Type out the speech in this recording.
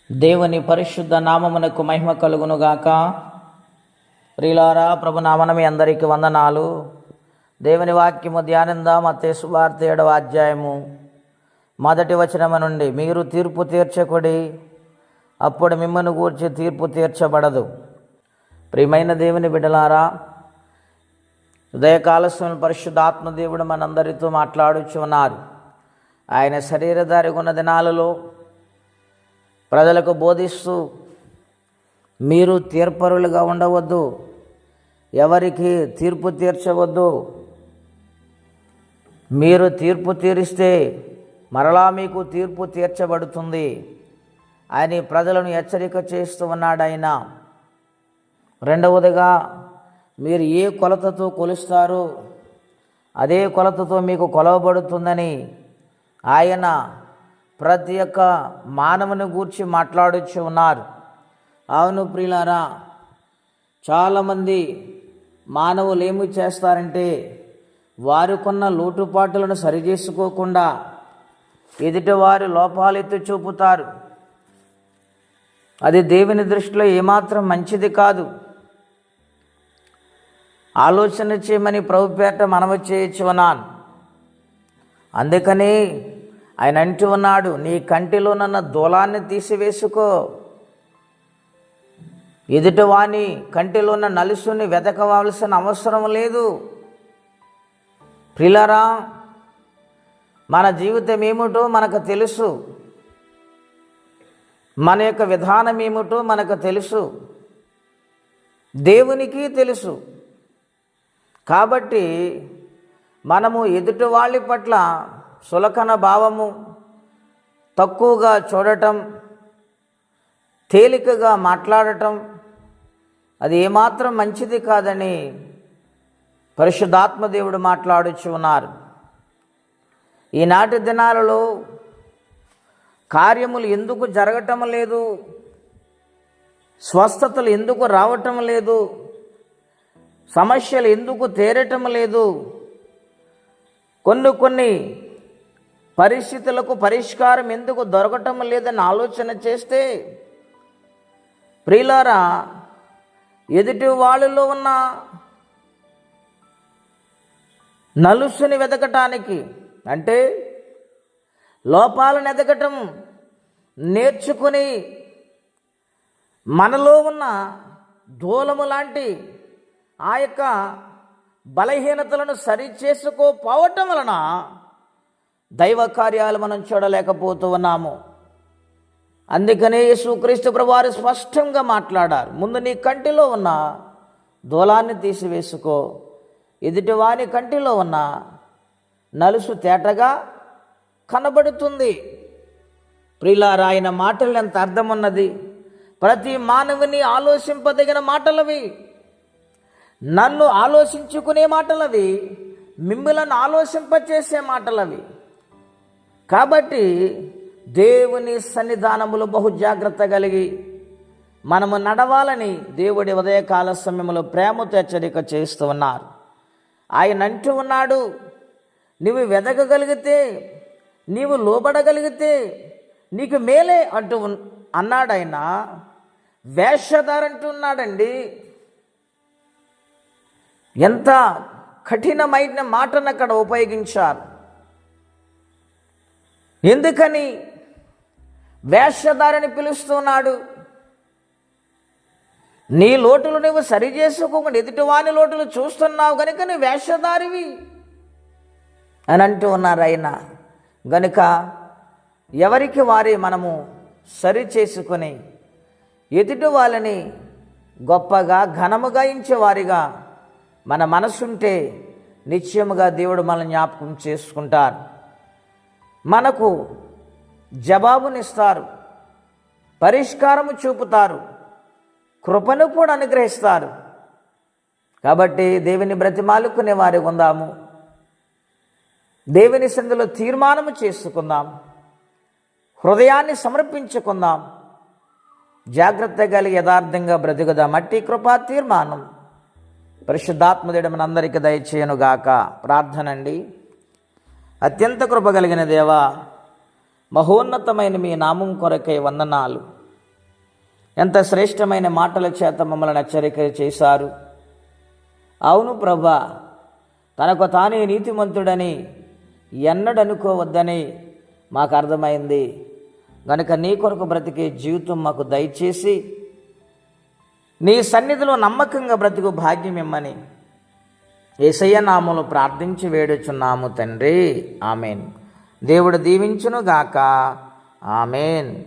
దేవుని పరిశుద్ధ నామమునకు మహిమ కలుగునుగాక. ప్రియులారా, ప్రభు నామన మీ అందరికీ వందనాలు. దేవుని వాక్యము ధ్యానిందాం. మత్తయి సువార్త 7వ అధ్యాయము 1వ వచనము నుండి. మీరు తీర్పు తీర్చకుడి, అప్పుడు మిమ్మల్ని గూర్చి తీర్పు తీర్చబడదు. ప్రియమైన దేవుని బిడ్డలారా, ఉదయకాలస్వం పరిశుద్ధాత్మ దేవుడు మనందరితో మాట్లాడుచున్నారు. ఆయన శరీరధారి ఉన్న దినాలలో ప్రజలకు బోధిస్తూ, మీరు తీర్పరులుగా ఉండవద్దు, ఎవరికి తీర్పు తీర్చవద్దు, మీరు తీర్పు తీరిస్తే మరలా మీకు తీర్పు తీర్చబడుతుంది అని ప్రజలను హెచ్చరిక చేస్తూ ఉన్నాడు ఆయన. రెండవదిగా, మీరు ఏ కొలతతో కొలుస్తారో అదే కొలతతో మీకు కొలవబడుతుందని ఆయన ప్రతి ఒక్క మానవుని గూర్చి మాట్లాడుచు ఉన్నారు. అవును ప్రియులారా, చాలామంది మానవులు ఏమి చేస్తారంటే వారికున్న లోటుపాటులను సరిచేసుకోకుండా ఎదుటివారి లోపాలు ఎత్తి చూపుతారు. అది దేవుని దృష్టిలో ఏమాత్రం మంచిది కాదు. ఆలోచన చేయమని ప్రభుపేట మనవి చేయొచ్చు అన్నాను. అందుకని ఆయన అంటూ ఉన్నాడు, నీ కంటిలోనున్న దూలాన్ని తీసివేసుకో, ఎదుటివాని కంటిలో ఉన్న నలుసుని వెతకవలసిన అవసరం లేదు. ప్రియులారా, మన జీవితం ఏమిటో మనకు తెలుసు, మన యొక్క విధానం ఏమిటో మనకు తెలుసు, దేవునికి తెలుసు. కాబట్టి మనము ఎదుటి వాళ్ళ పట్ల సులకన భావము, తక్కువగా చూడటం, తేలికగా మాట్లాడటం అది ఏమాత్రం మంచిది కాదని పరిశుద్ధాత్మ దేవుడు మాట్లాడుచు ఉన్నారు. ఈనాటి దినాలలో కార్యములు ఎందుకు జరగటం లేదు, స్వస్థతలు ఎందుకు రావటం లేదు, సమస్యలు ఎందుకు తీరటం లేదు, కొన్ని పరిస్థితులకు పరిష్కారం ఎందుకు దొరకటం లేదని ఆలోచన చేస్తే, ప్రియులారా, ఎదుటి వాళ్ళలో ఉన్న నలుసుని వెతకటానికి, అంటే లోపాలను ఎదగటం నేర్చుకుని మనలో ఉన్న దూలము లాంటి ఆ యొక్క బలహీనతలను సరిచేసుకోపోవటం వలన దైవ కార్యాలు మనం చూడలేకపోతూ ఉన్నాము. అందుకనే యేసుక్రీస్తు ప్రభువారు స్పష్టంగా మాట్లాడారు, ముందు నీ కంటిలో ఉన్న దూలాన్ని తీసివేసుకో, ఎదుటివాని కంటిలో ఉన్న నలుసు తేటగా కనబడుతుంది. ప్రియులారా, ఆయన మాటలు ఎంత అర్థం ఉన్నది. ప్రతి మానవుని ఆలోచింపదగిన మాటలవి, నన్ను ఆలోచించుకునే మాటలవి, మిమ్మల్ని ఆలోచింపచేసే మాటలవి. కాబట్టి దేవుని సన్నిధానములో బహు జాగ్రత్త కలిగి మనము నడవాలని దేవుడి ఉదయకాల సమయంలో ప్రేమతో హెచ్చరిక చేస్తూ ఉన్నారు. ఆయన అంటూ ఉన్నాడు, నీవు వెదకగలిగితే, నీవు లోబడగలిగితే నీకు మేలే అంటూ అన్నాడు. ఆయన వేషధారంటూ ఉన్నాడండి. ఎంత కఠినమైన మాటను అక్కడ ఉపయోగించారు. ఎందుకని వేషధారని పిలుస్తున్నాడు? నీ లోటులు నువ్వు సరి చేసుకోకుండా ఎదుటివాని లోటులు చూస్తున్నావు కనుక నీ వేషధారివి అని అంటూ ఉన్నారు ఆయన. గనుక ఎవరికి వారి మనము సరి చేసుకొని ఎదుటి వాళ్ళని గొప్పగా ఘనముగా ఎంచేవారిగా మన మనసుంటే నిశ్చయముగా దేవుడు మనల్ని జ్ఞాపకం చేసుకుంటారు, మనకు జవాబునిస్తారు, పరిష్కారము చూపుతారు, కృపను కూడా అనుగ్రహిస్తారు. కాబట్టి దేవుని బ్రతిమాలుకునే వారి ఉందాము, దేవుని సన్నిధిలో తీర్మానము చేసుకుందాం, హృదయాన్ని సమర్పించుకుందాం, జాగ్రత్త కలిగి యథార్థంగా బ్రతుకుదాం. అట్టి కృపా తీర్మానం పరిశుద్ధాత్మదేవుడు మనందరికీ దయచేయనుగాక. ప్రార్థన అండి. అత్యంత కృప కలిగిన దేవా, మహోన్నతమైన మీ నామం కొరకై వందనాలు. ఎంత శ్రేష్టమైన మాటల చేత మమ్మల్ని హెచ్చరిక చేశారు. అవును ప్రభా, తనకు తానే నీతిమంతుడని ఎన్నడనుకోవద్దని మాకు అర్థమైంది గనుక నీ కొరకు బ్రతికే జీవితం మాకు దయచేసి నీ సన్నిధిలో నమ్మకంగా బ్రతుకు భాగ్యం ఇమ్మని యేసయ్య నామములో ప్రార్థించి వేడుచున్నాము తండ్రి. ఆమెన్. దేవుడు దీవించును గాక. ఆమెన్.